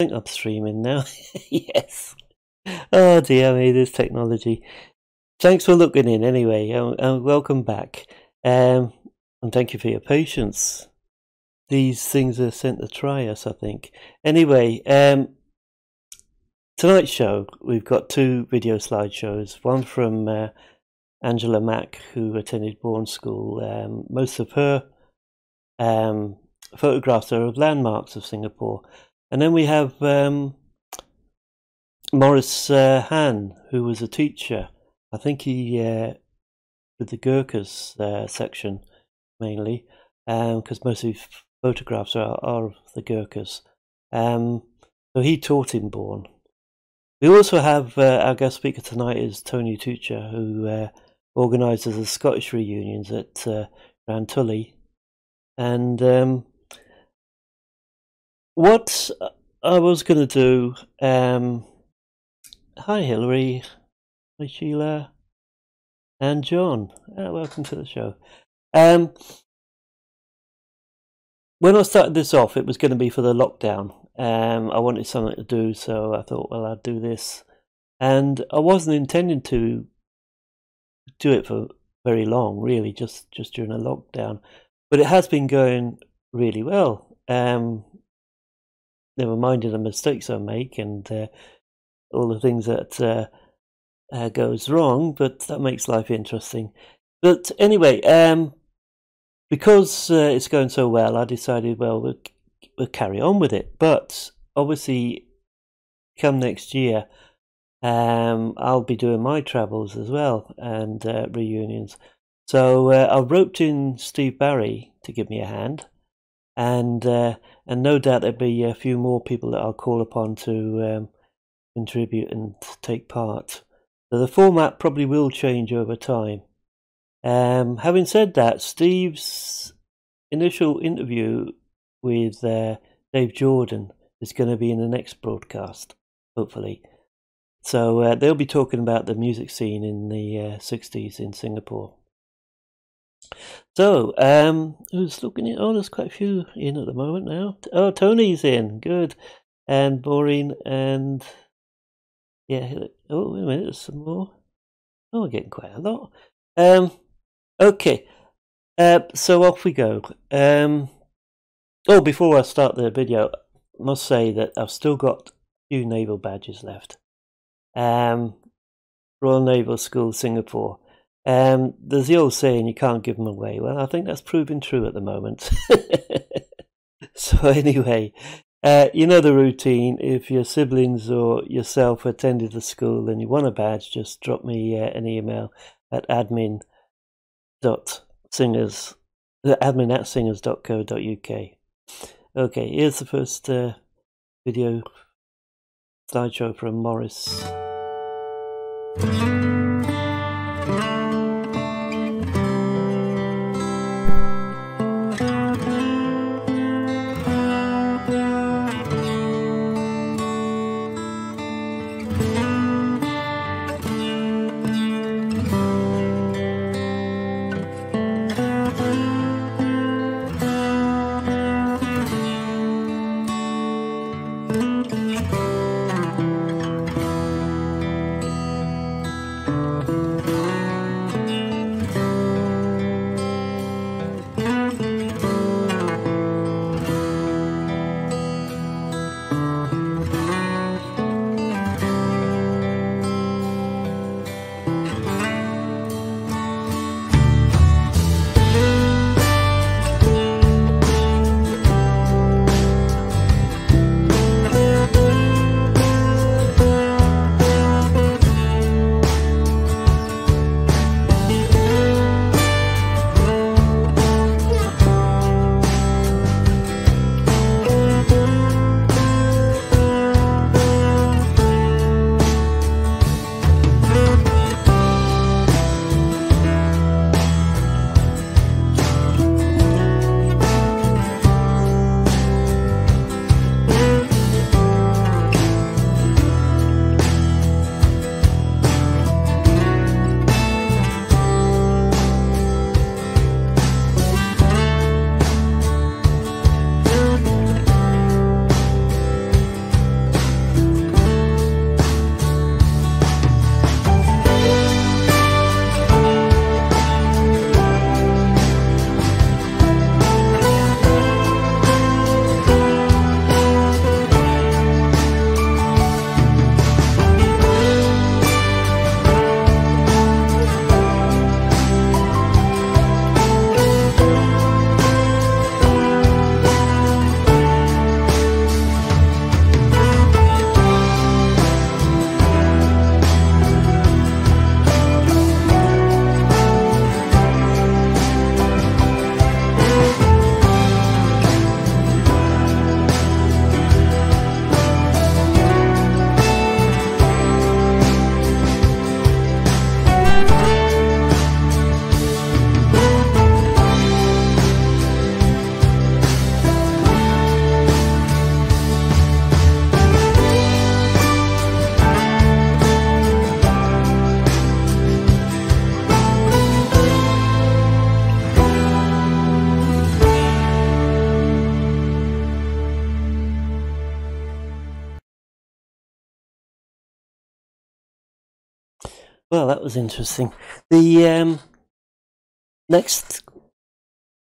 think I'm streaming now. Yes. Oh dear me, this technology. Thanks for looking in anyway, and welcome back. And thank you for your patience. These things are sent to try us, I think. Anyway, tonight's show, we've got two video slideshows. One from Angela Mack, who attended Bourne School. Most of her photographs are of landmarks of Singapore. And then we have Maurice Hann, who was a teacher. I think he with the Gurkhas section mainly, because most of his photographs are of the Gurkhas. So he taught in Bourne. We also have our guest speaker tonight is Tony Taucher, who organises the Scottish reunions at Grantully. And what I was going to do, hi Hilary, hi Sheila, and John, welcome to the show. When I started this off, it was going to be for the lockdown. I wanted something to do, so I thought, well, I'd do this. And I wasn't intending to do it for very long, really, just during a lockdown. But it has been going really well. Never mind the mistakes I make and all the things that goes wrong, but that makes life interesting. But anyway, because it's going so well, I decided, well, we'll carry on with it. But obviously, come next year, I'll be doing my travels as well and reunions. So I roped in Steve Barry to give me a hand, and no doubt there'll be a few more people that I'll call upon to contribute and take part. So the format probably will change over time. Having said that, Steve's initial interview with Dave Jordan is going to be in the next broadcast, hopefully. So they'll be talking about the music scene in the 60s in Singapore. So, who's looking in? Oh, there's quite a few in at the moment now. Oh, Tony's in, good. And Maureen, and yeah, oh, wait a minute, there's some more. Oh, we're getting quite a lot. Okay, so off we go. Oh, before I start the video, I must say that I've still got a few naval badges left. Royal Naval School, Singapore. There's the old saying, you can't give them away. Well, I think that's proving true at the moment. So anyway, you know the routine. If your siblings or yourself attended the school and you want a badge, just drop me an email at admin@singers.co.uk. Okay, here's the first video slideshow from Maurice. Well, that was interesting. The next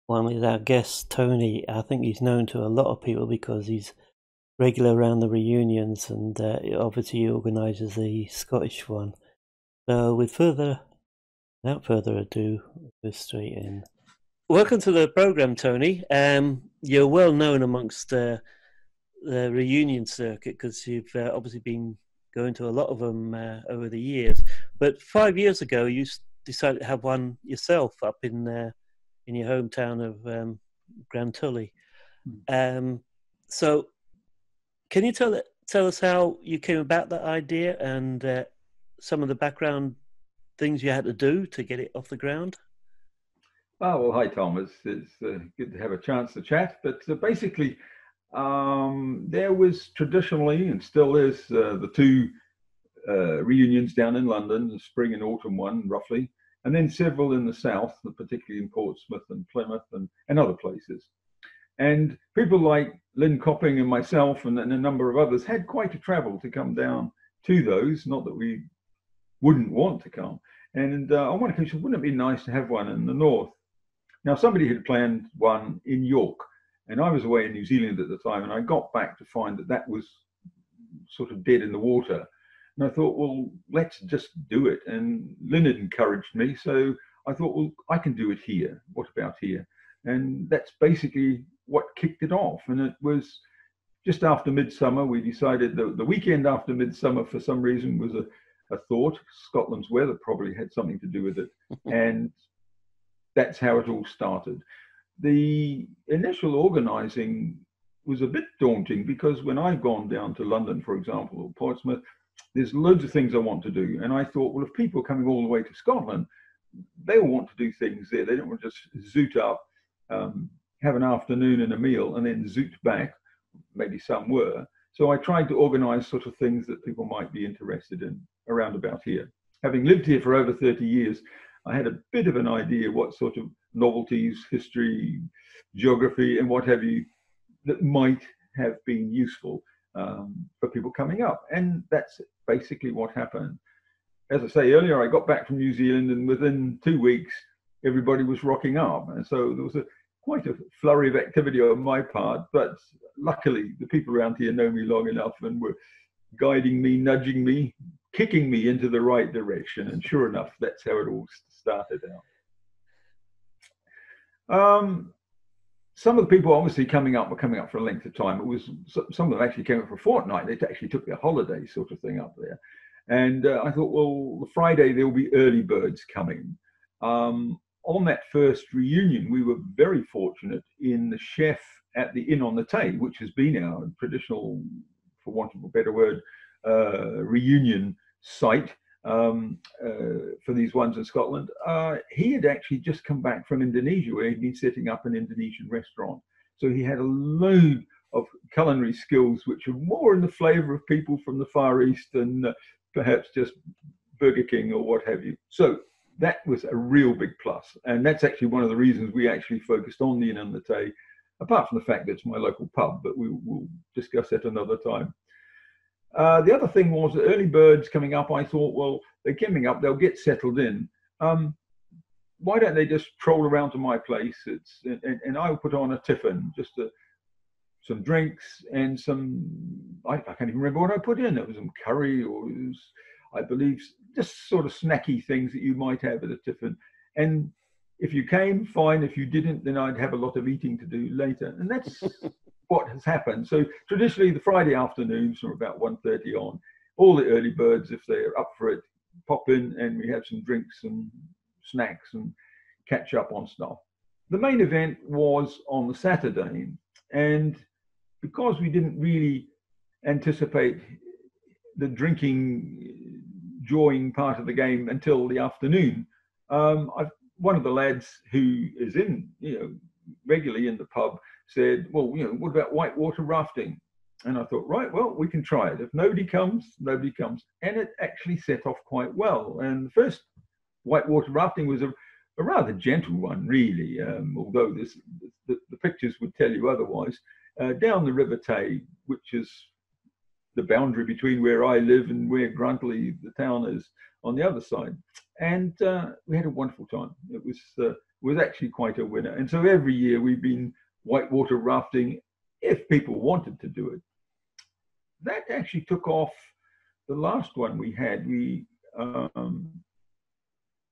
one is our guest, Tony. I think he's known to a lot of people because he's regular around the reunions, and obviously he organises the Scottish one. So without further ado, we'll go straight in. Welcome to the programme, Tony. You're well known amongst the reunion circuit because you've obviously been going to a lot of them over the years. But 5 years ago, you decided to have one yourself up in your hometown of Grantully. So, can you tell us how you came about that idea and some of the background things you had to do to get it off the ground? Oh, well, hi, Tom. It's good to have a chance to chat. But basically, there was traditionally, and still is, the two reunions down in London, the spring and autumn one, roughly, and then several in the south, particularly in Portsmouth and Plymouth and other places. And people like Lynn Copping and myself and a number of others had quite a travel to come down to those, not that we wouldn't want to come. And on one occasion, wouldn't it be nice to have one in the north? Now, somebody had planned one in York, and I was away in New Zealand at the time, and I got back to find that was sort of dead in the water. And I thought, well, let's just do it. And Lynn had encouraged me, so I thought, well, I can do it here. What about here? And that's basically what kicked it off. And it was just after midsummer. We decided the weekend after midsummer, for some reason, was a thought. Scotland's weather probably had something to do with it. And that's how it all started. The initial organising was a bit daunting because when I've gone down to London, for example, or Portsmouth, there's loads of things I want to do. And I thought, well, if people are coming all the way to Scotland, they all want to do things there. They don't want to just zoot up, have an afternoon and a meal, and then zoot back. Maybe some were. So I tried to organise sort of things that people might be interested in around about here. Having lived here for over 30 years, I had a bit of an idea what sort of novelties, history, geography, and what have you that might have been useful for people coming up. And that's basically what happened. As I say earlier, I got back from New Zealand, and within 2 weeks, everybody was rocking up. And so there was quite a flurry of activity on my part. But luckily, the people around here know me long enough and were guiding me, nudging me, kicking me into the right direction. And sure enough, that's how it all started out. Some of the people obviously were coming up for a length of time. It was some of them actually came up for a fortnight. They actually took their holiday sort of thing up there. And I thought, well, the Friday there will be early birds coming. On that first reunion, we were very fortunate in the chef at the Inn on the Tay, which has been our traditional, for want of a better word, reunion site for these ones in Scotland. He had actually just come back from Indonesia, where he'd been setting up an Indonesian restaurant. So he had a load of culinary skills, which are more in the flavour of people from the Far East than perhaps just Burger King or what have you. So that was a real big plus. And that's actually one of the reasons we actually focused on the Inn on the Tay, apart from the fact that it's my local pub, but we'll discuss that another time. The other thing was the early birds coming up. I thought, well, they're coming up, they'll get settled in. Why don't they just troll around to my place? And I'll put on a tiffin, just some drinks and I can't even remember what I put in. It was some curry or it was, I believe, just sort of snacky things that you might have at a tiffin. And if you came, fine. If you didn't, then I'd have a lot of eating to do later. And that's what has happened. So traditionally, the Friday afternoons from about 1:30 on, all the early birds, if they're up for it, pop in and we have some drinks and snacks and catch up on stuff. The main event was on the Saturday. And because we didn't really anticipate the drinking, joying part of the game until the afternoon, one of the lads who is regularly in the pub said, well, what about whitewater rafting? And I thought, right, well, we can try it. If nobody comes, nobody comes. And it actually set off quite well. And the first whitewater rafting was a rather gentle one, really, although the pictures would tell you otherwise. Down the River Tay, which is the boundary between where I live and where Grantully, the town, is on the other side. And we had a wonderful time. It was actually quite a winner. And so every year we've been whitewater rafting if people wanted to do it. That actually took off. The last one we had,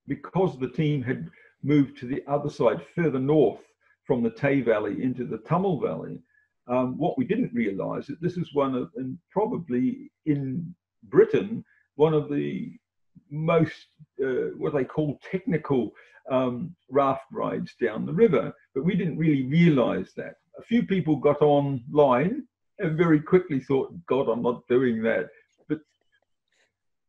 because the team had moved to the other side, further north from the Tay Valley into the Tummel Valley, what we didn't realize that this is one of, and probably in Britain, one of the most, what they call technical raft rides down the river. But we didn't really realize that. A few people got online and very quickly thought, God, I'm not doing that. But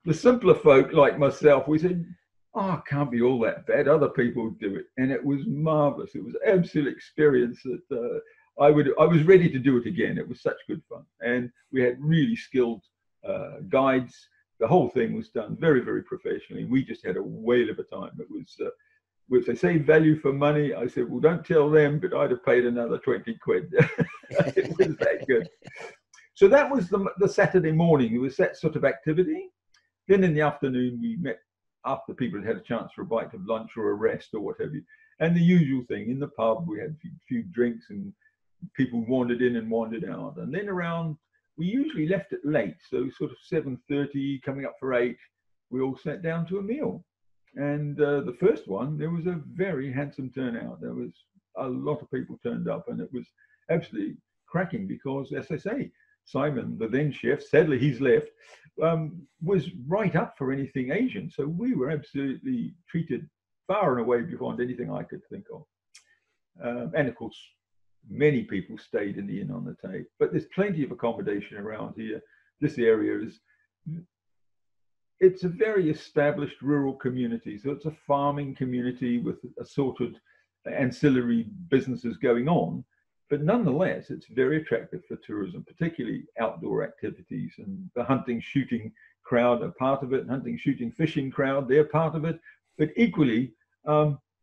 the simpler folk like myself, we said, oh, it can't be all that bad. Other people do it. And it was marvelous. It was an absolute experience that I was ready to do it again. It was such good fun. And we had really skilled guides. The whole thing was done very, very professionally. We just had a whale of a time. It was, if they say value for money, I said, well, don't tell them, but I'd have paid another 20 quid. It was that good. So that was the Saturday morning. It was that sort of activity. Then in the afternoon, we met after people had had a chance for a bite of lunch or a rest or what have you. And the usual thing, in the pub, we had a few drinks and people wandered in and wandered out. And then we usually left it late, so sort of 7:30, coming up for 8, we all sat down to a meal. And the first one, there was a very handsome turnout. There was a lot of people turned up, and it was absolutely cracking because, as I say, Simon, the then chef, sadly he's left, was right up for anything Asian. So we were absolutely treated far and away beyond anything I could think of. And of course, many people stayed in the inn on the Tay. But there's plenty of accommodation around here. This area it's a very established rural community. So it's a farming community with assorted ancillary businesses going on. But nonetheless, it's very attractive for tourism, particularly outdoor activities. And the hunting, shooting crowd are part of it. Hunting, shooting, fishing crowd, they're part of it. But equally,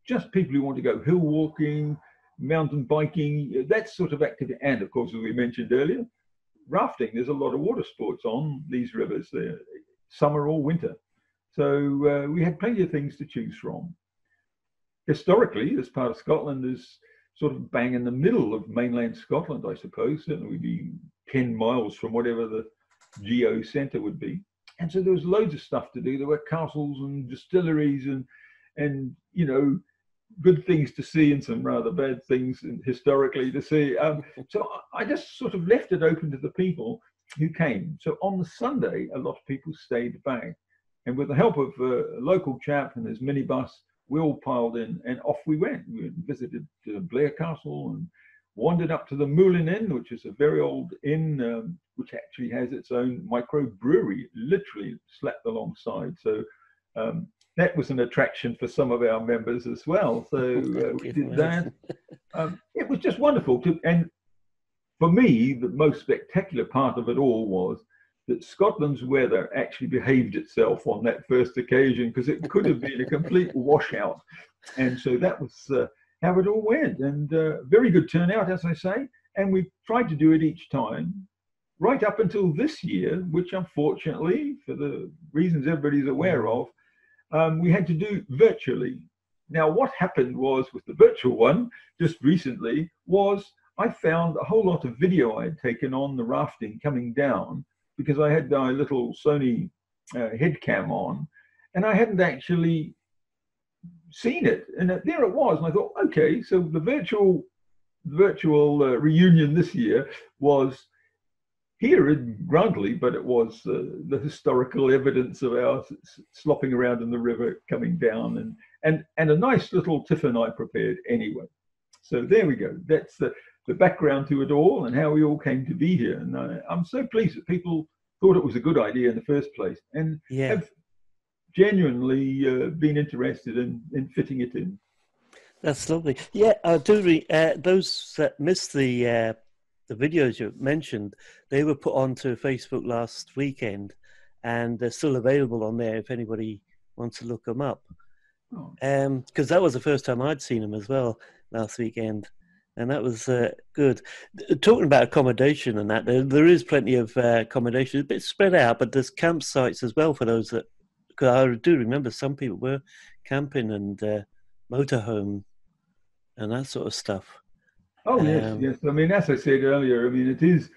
just people who want to go hill walking, mountain biking, that sort of activity. And of course, as we mentioned earlier, rafting. There's a lot of water sports on these rivers, summer or winter. So we had plenty of things to choose from. Historically, this part of Scotland is sort of bang in the middle of mainland Scotland, I suppose. Certainly we'd be 10 miles from whatever the geo centre would be. And so there was loads of stuff to do. There were castles and distilleries and you know, good things to see and some rather bad things historically to see. So I just sort of left it open to the people who came. So on the Sunday, a lot of people stayed back. And with the help of a local chap and his minibus, we all piled in and off we went. We visited Blair Castle and wandered up to the Moulin Inn, which is a very old inn, which actually has its own microbrewery, literally slapped alongside. So that was an attraction for some of our members as well. So we did that. It was just wonderful. And for me, the most spectacular part of it all was that Scotland's weather actually behaved itself on that first occasion, because it could have been a complete washout. And so that was how it all went. And very good turnout, as I say. And we tried to do it each time, right up until this year, which unfortunately, for the reasons everybody's aware of, we had to do virtually. Now, what happened was with the virtual one, just recently, was I found a whole lot of video I had taken on the rafting coming down, because I had my little Sony head cam on, and I hadn't actually seen it. And there it was. And I thought, okay, so the virtual reunion this year was here in Grantully, but it was the historical evidence of our slopping around in the river coming down, and a nice little tiffin I prepared anyway. So there we go. That's the background to it all and how we all came to be here. And I'm so pleased that people thought it was a good idea in the first place and have genuinely been interested in fitting it in. That's lovely. Yeah, I do. Those that missed the videos you mentioned, they were put onto Facebook last weekend, and they're still available on there if anybody wants to look them up. Because that was the first time I'd seen them as well last weekend. and that was good. Talking about accommodation and that, there is plenty of accommodation. It's a bit spread out, but there's campsites as well for those that. Because I do remember some people were camping and motorhome and that sort of stuff. Oh yes, Um, yes. I mean, as I said earlier, I mean it is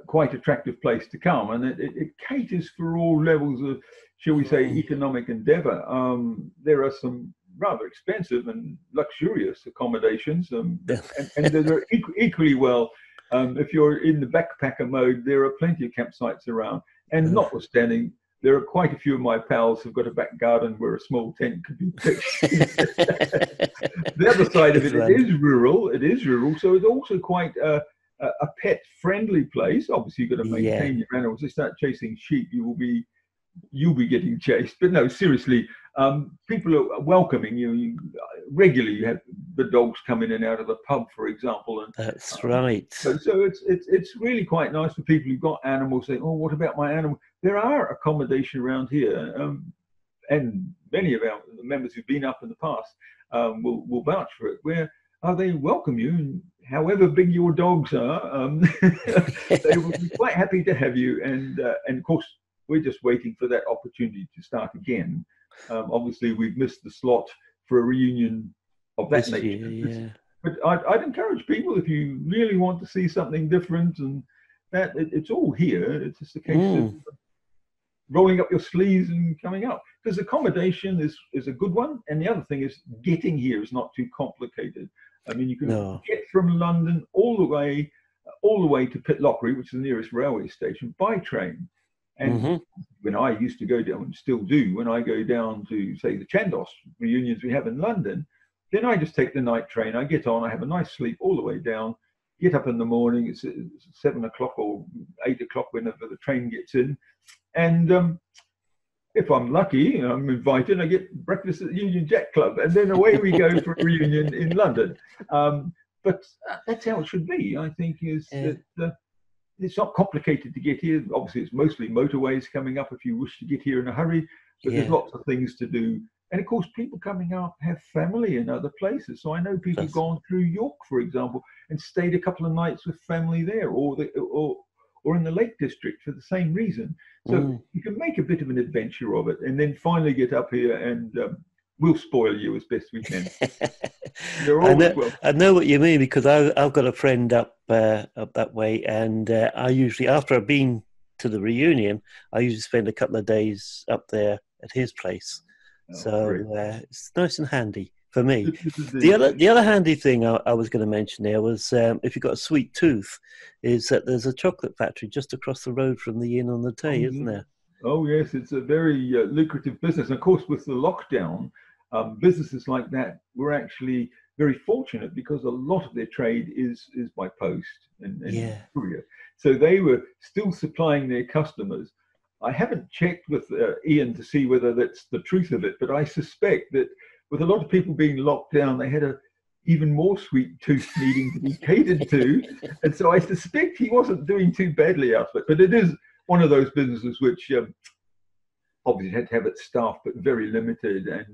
quite a attractive place to come, and it caters for all levels of, shall we say, mm, economic endeavour. There are some rather expensive and luxurious accommodations, and they're equally well. If you're in the backpacker mode, there are plenty of campsites around, and notwithstanding. There are quite a few of my pals who've got a back garden where a small tent could be pitched. The other side of it, it Excellent. is rural. It is rural, so it's also quite a pet-friendly place. Obviously, you've got to Yeah. maintain your animals. They start chasing sheep, you'll be getting chased. But no, seriously, people are welcoming you. Regularly, you have the dogs come in and out of the pub, for example, and That's um, right. so it's really quite nice for people who've got animals saying, "Oh, what about my animal?" There are accommodation around here, and many of our members who've been up in the past will vouch for it. Where they welcome you, and however big your dogs are, they will be quite happy to have you. And of course, we're just waiting for that opportunity to start again. Obviously, we've missed the slot for a reunion of that This nature. year, yeah. But I'd encourage people, if you really want to see something different, and it's all here. It's just a case of Mm, rolling up your sleeves and coming up, because accommodation is a good one, and the other thing is getting here is not too complicated. I mean, you can no. get from London all the way to Pitlochry, which is the nearest railway station, by train. And Hmm. when I used to go down, and still do, when I go down to, say, the Chandos reunions we have in London, then I just take the night train. I get on, I have a nice sleep all the way down, get up in the morning. It's 7 o'clock or 8 o'clock whenever the train gets in, and if I'm lucky, I'm invited. I get breakfast at the Union Jack Club, and then away we go for a reunion in London. But that's how it should be. I think is Yeah. that it's not complicated to get here. Obviously, it's mostly motorways coming up if you wish to get here in a hurry. But there's Yeah. lots of things to do. And of course, people coming up have family in other places. So I know people who've That's. gone through York, for example, and stayed a couple of nights with family there, or in the Lake District for the same reason. So Mm. you can make a bit of an adventure of it, and then finally get up here, and we'll spoil you as best we can. You're I always know, welcome. I know what you mean because I've got a friend up that way, and I usually after I've been to the reunion, I usually spend a couple of days up there at his place. Oh, great. So it's nice and handy for me. It is The indeed. other the other handy thing I was going to mention there was if you've got a sweet tooth, is that there's a chocolate factory just across the road from the Inn on the Tay, Oh, isn't yeah. there? Oh, yes, it's a very lucrative business. And of course, with the lockdown, businesses like that were actually very fortunate because a lot of their trade is by post and Yeah. courier. So they were still supplying their customers. I haven't checked with Ian to see whether that's the truth of it, but I suspect that with a lot of people being locked down, they had a even more sweet tooth needing to be catered to. And so I suspect he wasn't doing too badly out of it. But it is one of those businesses which obviously had to have its staff, but very limited and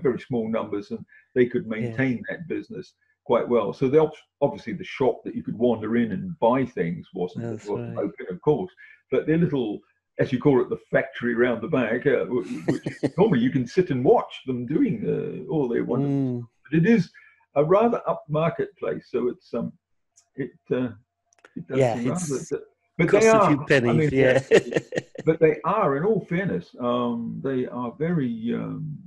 very small numbers, and they could Yeah. maintain that business quite well. So obviously the shop that you could wander in and buy things That's wasn't right. open, of course, but their little, as you call it, the factory around the back, which normally you can sit and watch them doing all their wonderful Mm. stuff. But it is a rather upmarket place, so it it does Yeah, seem rather. it's But they cost a few are. I pennies. mean, Yeah. but they are, in all fairness, they are very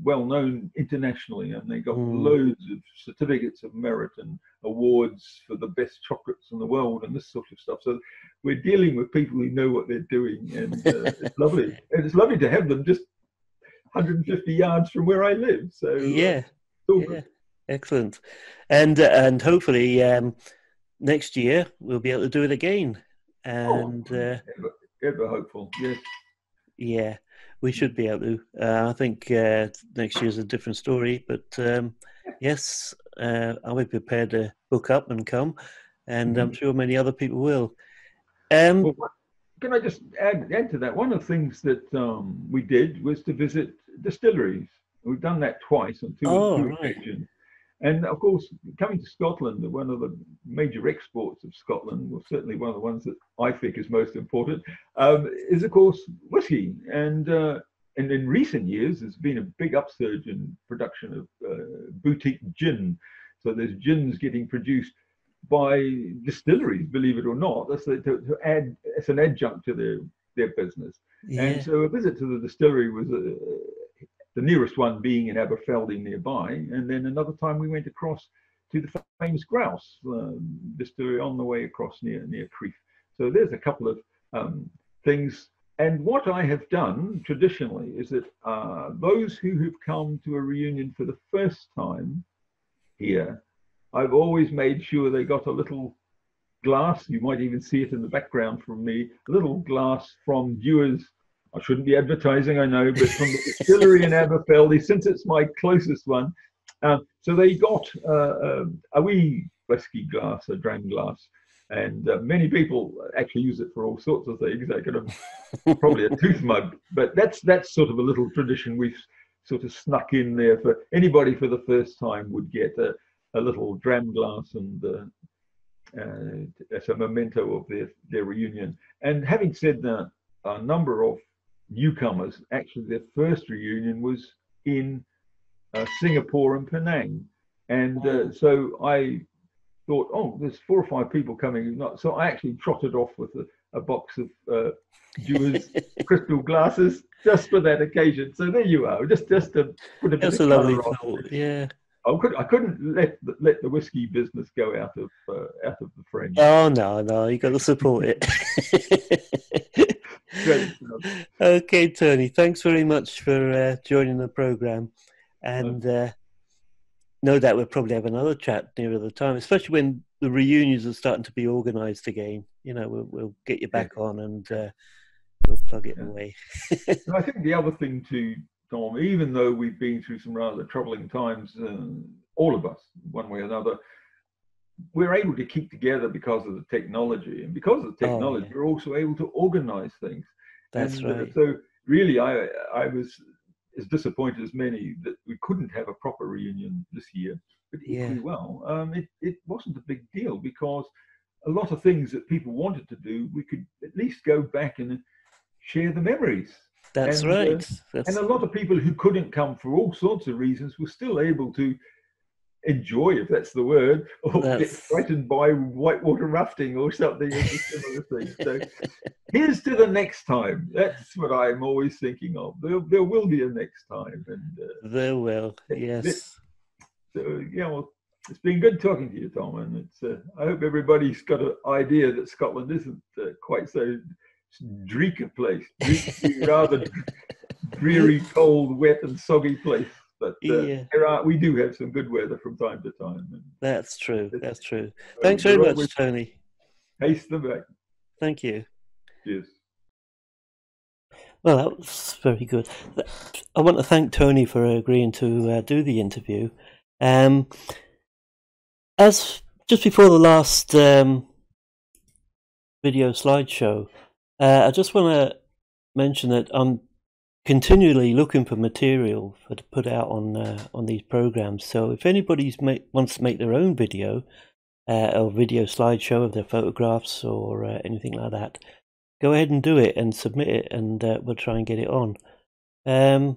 well known internationally, and they got Mm. loads of certificates of merit and awards for the best chocolates in the world and this sort of stuff. So we're dealing with people who know what they're doing, and it's lovely. And it's lovely to have them just 150 yards from where I live. So Yeah, it's all good. yeah, excellent. And hopefully next year we'll be able to do it again. Oh, And ever, ever hopeful. Yes. yeah, we should be able to. I think next year's a different story, but yes, I'll be prepared to book up and come, and I'm Mm-hmm. sure many other people will. Um, Well, can I just add to that? One of the things that we did was to visit distilleries. We've done that twice on two oh, right. occasions, And of course, coming to Scotland, one of the major exports of Scotland, or certainly one of the ones that I think is most important, is of course whiskey. And in recent years, there's been a big upsurge in production of boutique gin. So there's gins getting produced by distilleries, believe it or not. That's to add as an adjunct to their business. Yeah. And so a visit to the distillery was the nearest one being in Aberfeldy nearby. And then another time we went across to the famous Grouse distillery on the way across near Crieff. So there's a couple of things. And what I have done traditionally is that those who have come to a reunion for the first time here, I've always made sure they got a little glass. You might even see it in the background from me, a little glass from Dewar's. I shouldn't be advertising, I know, but from the distillery in Aberfeldy, since it's my closest one. So they got a wee whiskey glass, a dram glass, and many people actually use it for all sorts of things. They could have probably a tooth mug, but that's sort of a little tradition we've sort of snuck in there for anybody for the first time would get a little dram glass and as a memento of their reunion. And having said that, a number of newcomers, actually their first reunion was in Singapore and Penang. And so I thought, oh, there's 4 or 5 people coming. So I actually trotted off with a box of Dewar's crystal glasses just for that occasion. So there you are, just to put a bit That's of a lovely colour thought, on. yeah. I couldn't let the whiskey business go out of the frame. Oh no, you got to support it. Great. Okay, Tony, thanks very much for joining the program, and no doubt we'll probably have another chat nearer the time, especially when the reunions are starting to be organised again. You know, we'll get you back on and we'll plug it away. I think the other thing too, Tom, even though we've been through some rather troubling times, all of us, one way or another, we're able to keep together because of the technology. And because of the technology, we're also able to organise things. That's right. So really, I was as disappointed as many that we couldn't have a proper reunion this year. But equally well, it wasn't a big deal because a lot of things that people wanted to do, we could at least go back and share the memories. That's right. And a lot of people who couldn't come for all sorts of reasons were still able to enjoy, if that's the word, or get frightened by whitewater rafting or something of a similar thing. So here's to the next time. That's what I'm always thinking of. There will be a next time. And there will, yes. So, yeah, well, it's been good talking to you, Tom. And it's I hope everybody's got an idea that Scotland isn't quite so dreek a place. Rather dreary, cold, wet and soggy place. But we do have some good weather from time to time. That's true. That's true. Thanks very much, Tony. Haste them back. Thank you. Cheers. Well, that was very good. I want to thank Tony for agreeing to do the interview. As just before the last video slideshow, I just want to mention that I'm continually looking for material to put out on these programs. So if anybody wants to make their own video or video slideshow of their photographs or anything like that, go ahead and do it and submit it, and we'll try and get it on. And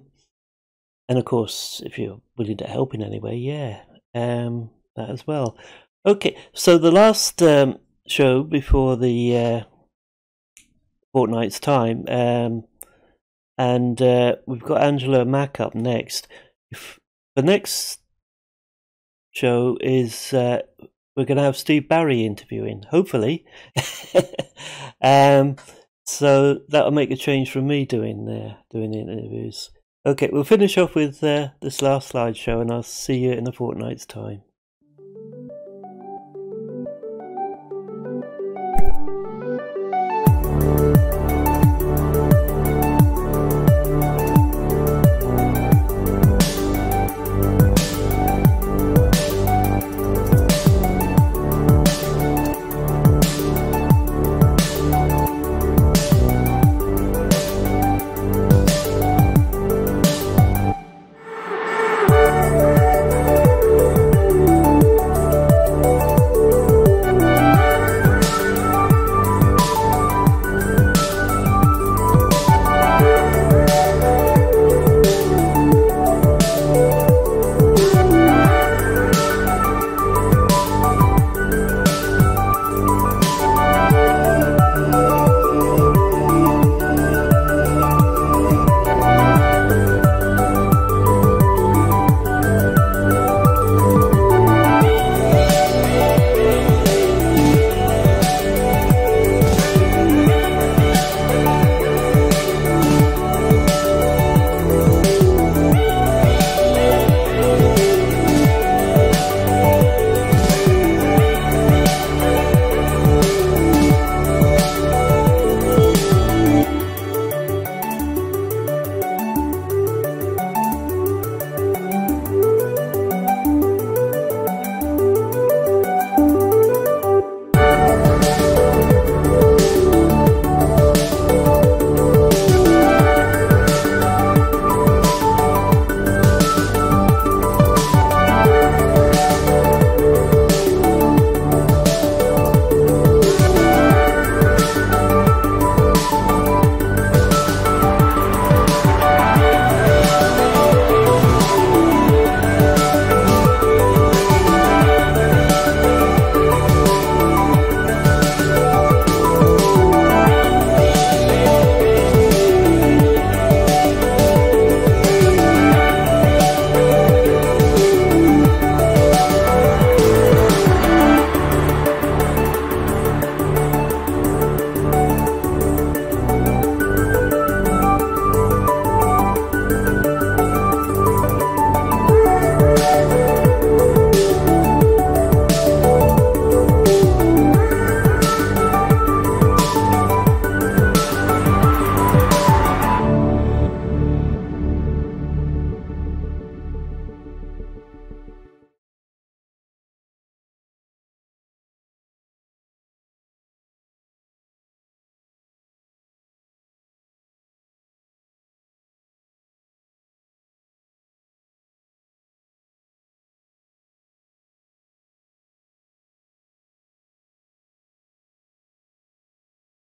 of course, if you're willing to help in any way, that as well. Okay, so the last show before the fortnight's time, and we've got Angela Mack up next. The next show is we're going to have Steve Barry interviewing, hopefully. So that'll make a change from me doing the interviews. Okay, we'll finish off with this last slideshow, and I'll see you in a fortnight's time.